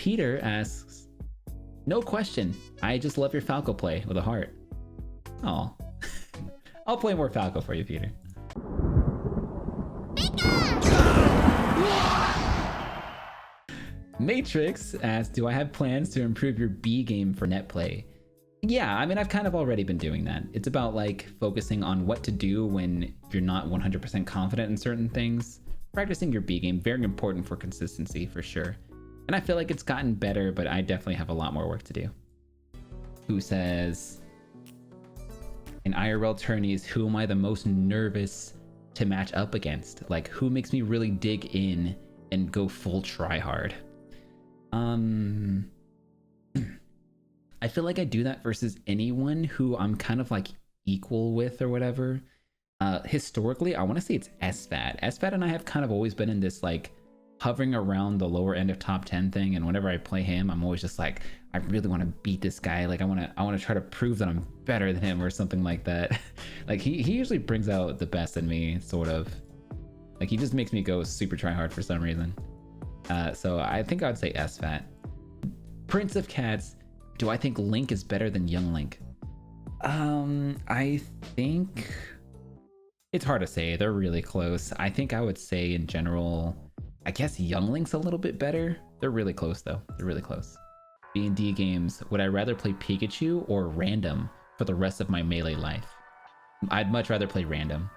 Peter asks, no question, I just love your Falco play with a heart. Oh, I'll play more Falco for you, Peter. Matrix asks, do I have plans to improve your B game for netplay? Yeah, I mean, I've kind of already been doing that. It's about like focusing on what to do when you're not 100% confident in certain things. Practicing your B game, very important for consistency for sure. And I feel like it's gotten better, but I definitely have a lot more work to do. Who says, in IRL tourneys, who am I the most nervous to match up against? Like, who makes me really dig in and go full try hard? I feel like I do that versus anyone who I'm kind of like equal with or whatever. Historically, I want to say it's Sfat. Sfat and I have kind of always been in this like hovering around the lower end of top 10 thing, and whenever I play him, I'm always just like, I really want to beat this guy. Like I want to try to prove that I'm better than him or something like that. Like he usually brings out the best in me, sort of. Like he just makes me go super try hard for some reason. So I think I would say Sfat. Prince of Cats, do I think Link is better than Young Link? I think it's hard to say. They're really close. I think I would say in general, I guess Young Link's a little bit better. They're really close though. They're really close. D&D games, would I rather play Pikachu or random for the rest of my melee life? I'd much rather play random.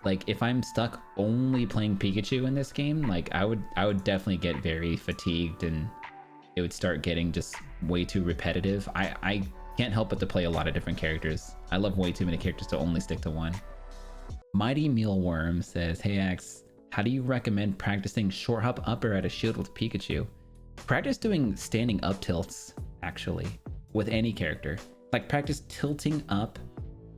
Like if I'm stuck only playing Pikachu in this game, like I would definitely get very fatigued and it would start getting just way too repetitive. I can't help but to play a lot of different characters. I love way too many characters to only stick to one. Mighty Mealworm says, hey Axe, how do you recommend practicing short hop upper at a shield with Pikachu? Practice doing standing up tilts, actually, with any character. Like practice tilting up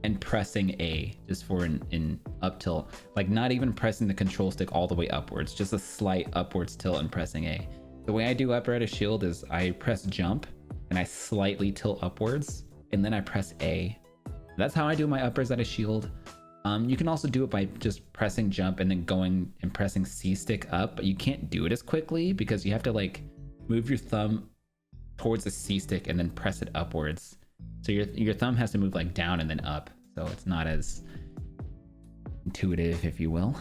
and pressing A just for an up tilt. Like not even pressing the control stick all the way upwards, just a slight upwards tilt and pressing A. The way I do upper at a shield is I press jump and I slightly tilt upwards and then I press A. That's how I do my uppers at a shield. You can also do it by just pressing jump and then going and pressing C stick up, but you can't do it as quickly because you have to like move your thumb towards the C stick and then press it upwards. So your thumb has to move like down and then up. So it's not as intuitive, if you will.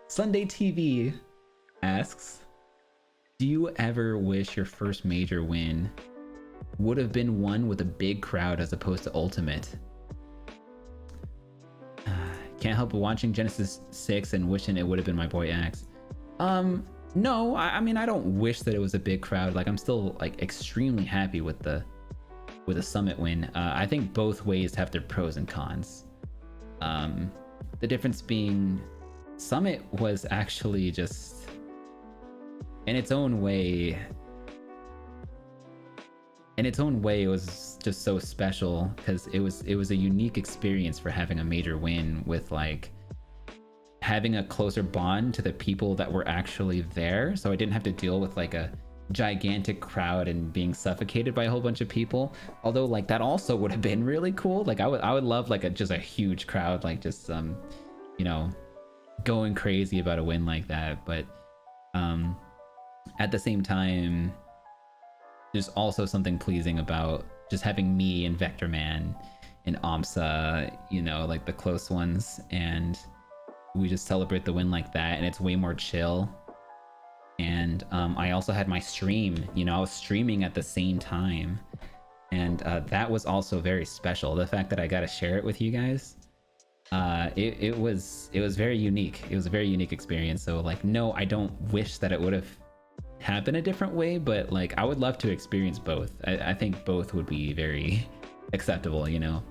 Sunday TV asks, do you ever wish your first major win would have been one with a big crowd as opposed to Ultimate? Can't help but watching Genesis 6 and wishing it would have been my boy Axe. No, I mean, I don't wish that it was a big crowd. Like I'm still like extremely happy with the Summit win. I think both ways have their pros and cons. The difference being Summit was actually just in its own way, it was just so special because it was a unique experience for having a major win with like having a closer bond to the people that were actually there. So I didn't have to deal with like a gigantic crowd and being suffocated by a whole bunch of people. Although like that also would have been really cool. Like I would love like just a huge crowd, like just you know, going crazy about a win like that. But at the same time, there's also something pleasing about just having me and Vector Man and Amsa, you know, like the close ones, and we just celebrate the win like that, and it's way more chill. And I also had my stream, you know, I was streaming at the same time, and that was also very special. The fact that I got to share it with you guys, it was very unique. It was a very unique experience. So like, no, I don't wish that it would have happened a different way, but like I would love to experience both. I think both would be very acceptable, you know.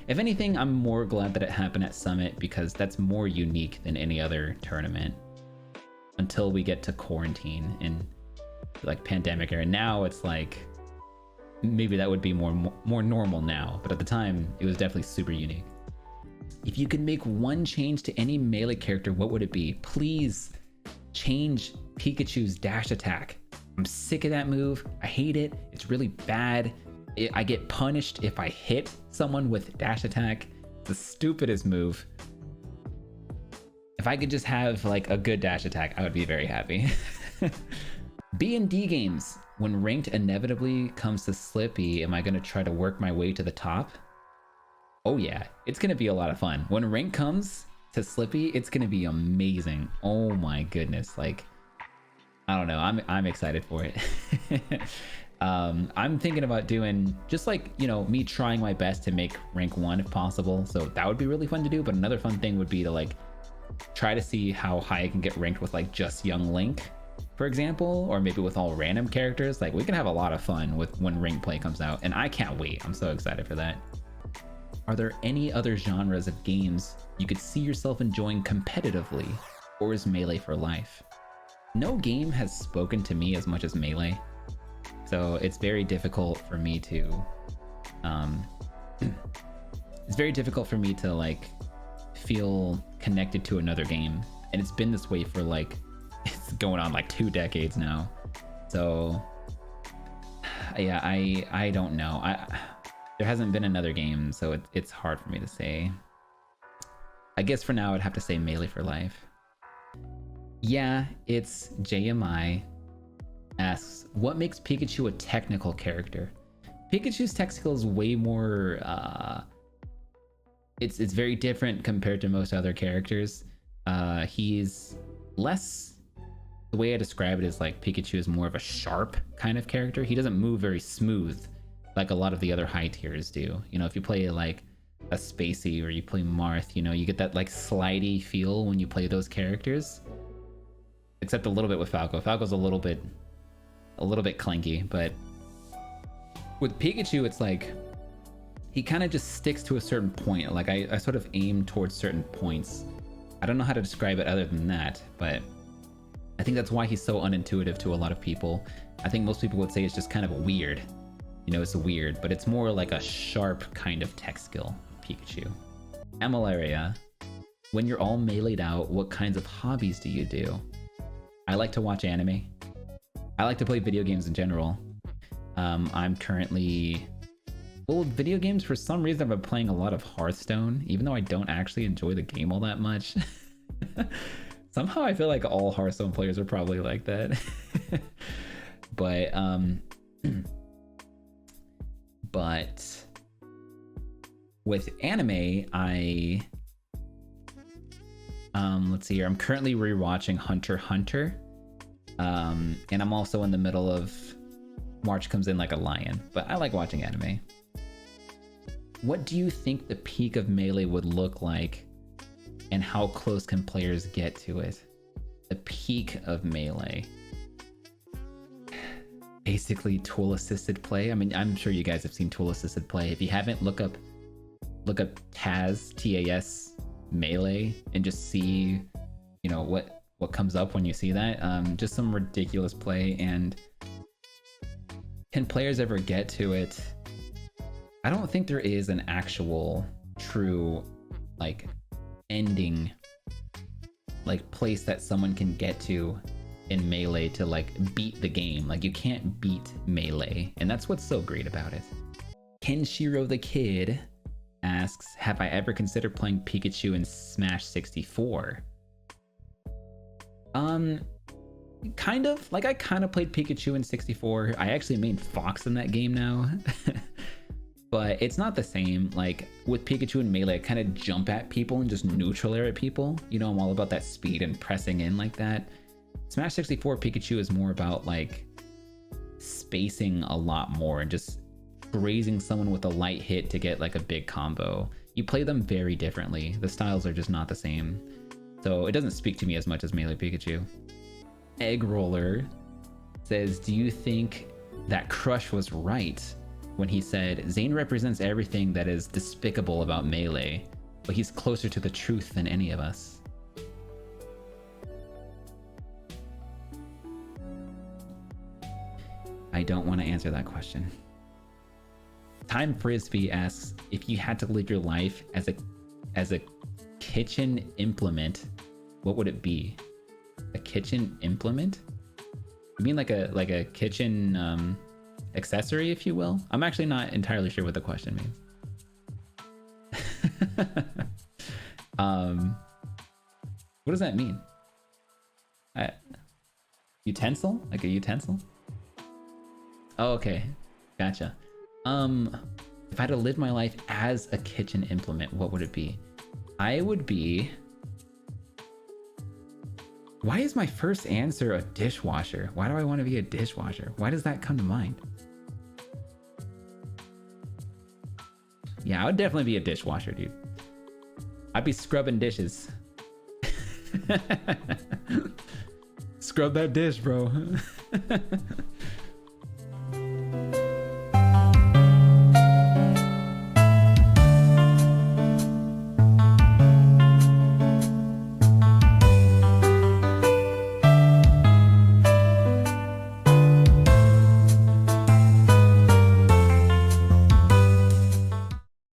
If anything, I'm more glad that it happened at Summit because that's more unique than any other tournament until we get to quarantine and like pandemic era. Now it's like maybe that would be more normal now, but at the time it was definitely super unique. If you could make one change to any melee character, what would it be? Please change Pikachu's dash attack. I'm sick of that move. I hate it. It's really bad. I get punished if I hit someone with dash attack. It's the stupidest move. If I could just have like a good dash attack, I would be very happy. B&D games. When ranked inevitably comes to Slippi, am I going to try to work my way to the top? Oh yeah, it's going to be a lot of fun. When rank comes to Slippi, it's going to be amazing. Oh my goodness. Like, I don't know. I'm excited for it. I'm thinking about doing just like, you know, me trying my best to make rank 1 if possible. So that would be really fun to do. But another fun thing would be to like try to see how high I can get ranked with like just young Link, for example, or maybe with all random characters. Like we can have a lot of fun with when rank play comes out, and I can't wait. I'm so excited for that. Are there any other genres of games you could see yourself enjoying competitively, or is Melee for life? No game has spoken to me as much as Melee, so it's very difficult for me to like feel connected to another game, and it's been this way for like it's going on like 2 decades now. So yeah, I don't know. There hasn't been another game, so it's hard for me to say. I guess for now I'd have to say Melee for life. Yeah, it's JMI asks, what makes Pikachu a technical character? Pikachu's tech skill is way more it's very different compared to most other characters. He's less, the way I describe it is like Pikachu is more of a sharp kind of character. He doesn't move very smooth like a lot of the other high tiers do. You know, if you play like a Spacey or you play Marth, you know, you get that like slidey feel when you play those characters. Except a little bit with Falco. Falco's a little bit clanky, but with Pikachu, it's like he kind of just sticks to a certain point. Like I sort of aim towards certain points. I don't know how to describe it other than that, but I think that's why he's so unintuitive to a lot of people. I think most people would say it's just kind of weird. You know, it's weird, but it's more like a sharp kind of tech skill, Pikachu. Amalaria, when you're all melee'd out, what kinds of hobbies do you do? I like to watch anime. I like to play video games in general. I'm currently... Well, video games, for some reason, I've been playing a lot of Hearthstone, even though I don't actually enjoy the game all that much. Somehow I feel like all Hearthstone players are probably like that. But with anime, let's see here. I'm currently rewatching Hunter x Hunter. And I'm also in the middle of March Comes In Like a Lion, but I like watching anime. What do you think the peak of Melee would look like, and how close can players get to it? The peak of Melee. Basically tool assisted play. I mean, I'm sure you guys have seen tool assisted play. If you haven't, look up TAS, TAS Melee, and just see, you know, what comes up when you see that. Just some ridiculous play. And can players ever get to it? I don't think there is an actual true like ending, like place that someone can get to in Melee to like beat the game. Like you can't beat Melee, and that's what's so great about it. Kenshiro the Kid asks, have I ever considered playing Pikachu in Smash 64? Kind of. Like I kind of played Pikachu in 64. I actually made Fox in that game now. But it's not the same. Like with Pikachu and Melee, I kind of jump at people and just neutral air at people. You know, I'm all about that speed and pressing in like that. Smash 64 Pikachu is more about like spacing a lot more and just grazing someone with a light hit to get like a big combo. You play them very differently. The styles are just not the same. So it doesn't speak to me as much as Melee Pikachu. Egg Roller says, do you think that Crush was right when he said Zane represents everything that is despicable about Melee, but he's closer to the truth than any of us? I don't want to answer that question. Time Frisbee asks, if you had to live your life as a kitchen implement, what would it be? A kitchen implement? You mean like a kitchen accessory, if you will? I'm actually not entirely sure what the question means. What does that mean? Utensil? Like a utensil? Oh, okay. Gotcha. If I had to live my life as a kitchen implement, what would it be? I would be... Why is my first answer a dishwasher? Why do I want to be a dishwasher? Why does that come to mind? Yeah, I would definitely be a dishwasher, dude. I'd be scrubbing dishes. Scrub that dish, bro.